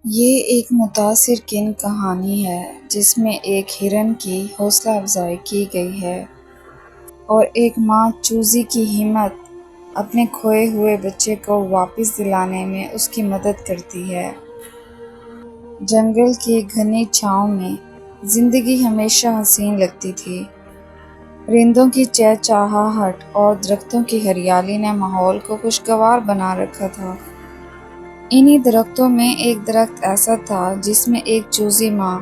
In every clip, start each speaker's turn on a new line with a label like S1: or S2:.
S1: یہ ایک متاثر کن کہانی ہے جس میں ایک ہرن کی حوصلہ افزائی کی گئی ہے اور ایک ماں چوزی کی ہمت اپنے کھوئے ہوئے بچے کو واپس دلانے میں اس کی مدد کرتی ہے۔ جنگل کی گھنی چھاؤں میں زندگی ہمیشہ حسین لگتی تھی۔ پرندوں کی چہچہاہٹ اور درختوں کی ہریالی نے ماحول کو خوشگوار بنا رکھا تھا۔ انہی درختوں میں ایک درخت ایسا تھا جس میں ایک چوزی ماں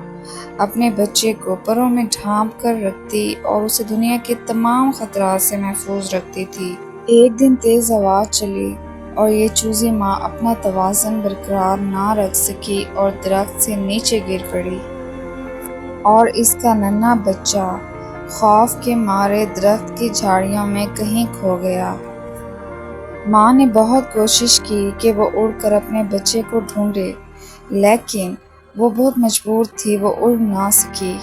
S1: اپنے بچے کو پروں میں ڈھانپ کر رکھتی اور اسے دنیا کے تمام خطرات سے محفوظ رکھتی تھی۔ ایک دن تیز ہوا چلی اور یہ چوزی ماں اپنا توازن برقرار نہ رکھ سکی اور درخت سے نیچے گر پڑی اور اس کا ننھا بچہ خوف کے مارے درخت کی جھاڑیوں میں کہیں کھو گیا۔ ماں نے بہت کوشش کی کہ وہ اڑ کر اپنے بچے کو ڈھونڈے، لیکن وہ بہت مجبور تھی، وہ اڑ نہ سکی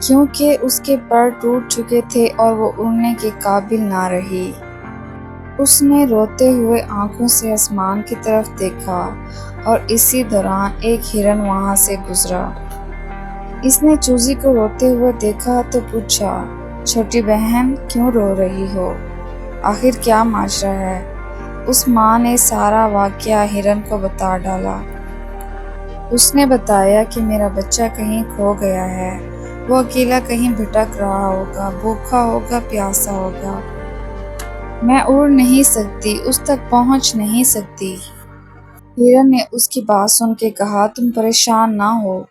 S1: کیونکہ اس کے پر ٹوٹ چکے تھے اور وہ اڑنے کے قابل نہ رہی۔ اس نے روتے ہوئے آنکھوں سے آسمان کی طرف دیکھا اور اسی دوران ایک ہرن وہاں سے گزرا۔ اس نے چوزی کو روتے ہوئے دیکھا تو پوچھا، چھوٹی بہن، کیوں رو رہی ہو؟ آخر کیا ماجرا ہے؟ اس ماں نے سارا واقعہ ہرن کو بتا ڈالا۔ اس نے بتایا کہ میرا بچہ کہیں کھو گیا ہے، وہ اکیلا کہیں بھٹک رہا ہوگا، بھوکا ہوگا، پیاسا ہوگا۔ میں اڑ نہیں سکتی، اس تک پہنچ نہیں سکتی۔ ہرن نے اس کی بات سن کے کہا، تم پریشان نہ ہو،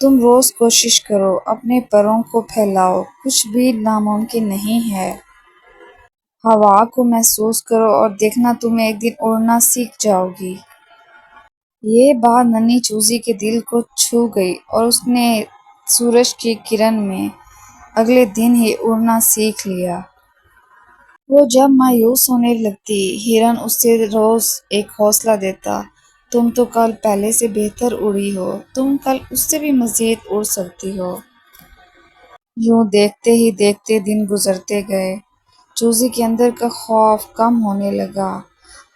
S1: تم روز کوشش کرو، اپنے پروں کو پھیلاؤ، کچھ بھی ناممکن نہیں ہے۔ ہوا کو محسوس کرو اور دیکھنا تم ایک دن اڑنا سیکھ جاؤ گی۔ یہ بات ننھی چوزی کے دل کو چھو گئی اور اس نے سورج کی کرن میں اگلے دن ہی اڑنا سیکھ لیا۔ وہ جب مایوس ہونے لگتی، ہرن اسے روز ایک حوصلہ دیتا، تم تو کل پہلے سے بہتر اڑی ہو، تم کل اس سے بھی مزید اڑ سکتی ہو۔ یوں دیکھتے ہی دیکھتے دن گزرتے گئے۔ چوزی کے اندر کا خوف کم ہونے لگا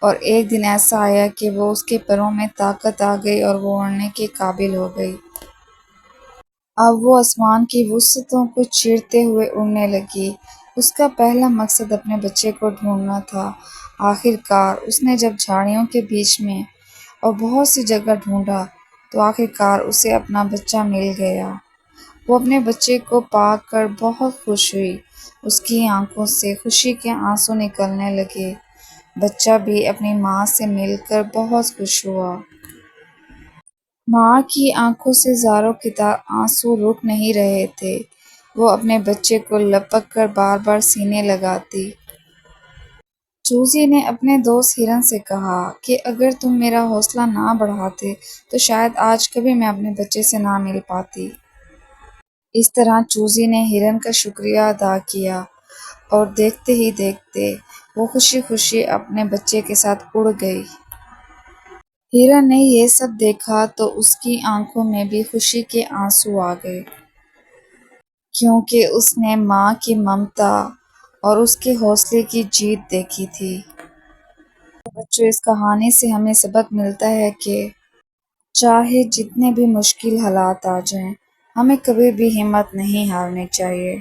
S1: اور ایک دن ایسا آیا کہ اس کے پروں میں طاقت آ گئی اور وہ اڑنے کے قابل ہو گئی۔ اب وہ آسمان کی وسعتوں کو چیرتے ہوئے اڑنے لگی۔ اس کا پہلا مقصد اپنے بچے کو ڈھونڈنا تھا۔ آخر کار اس نے جب جھاڑیوں کے بیچ میں اور بہت سی جگہ ڈھونڈا تو آخر کار اسے اپنا بچہ مل گیا۔ وہ اپنے بچے کو پا کر بہت خوش ہوئی، اس کی آنکھوں سے خوشی کے آنسو نکلنے لگے۔ بچہ بھی اپنی ماں سے مل کر بہت خوش ہوا۔ ماں کی آنکھوں سے زاروں قطار آنسو رک نہیں رہے تھے، وہ اپنے بچے کو لپک کر بار بار سینے لگاتی۔ چوزی نے اپنے دوست ہرن سے کہا کہ اگر تم میرا حوصلہ نہ بڑھاتے تو شاید آج کبھی میں اپنے بچے سے نہ مل پاتی۔ اس طرح چوزی نے ہرن کا شکریہ ادا کیا اور دیکھتے ہی دیکھتے وہ خوشی خوشی اپنے بچے کے ساتھ اڑ گئی۔ ہرن نے یہ سب دیکھا تو اس کی آنکھوں میں بھی خوشی کے آنسو آ گئے، کیونکہ اس نے ماں کی ممتا اور اس کے حوصلے کی جیت دیکھی تھی۔ بچوں، اس کہانی سے ہمیں سبق ملتا ہے کہ چاہے جتنے بھی مشکل حالات آ جائیں، ہمیں کبھی بھی ہمت نہیں ہارنی چاہیے۔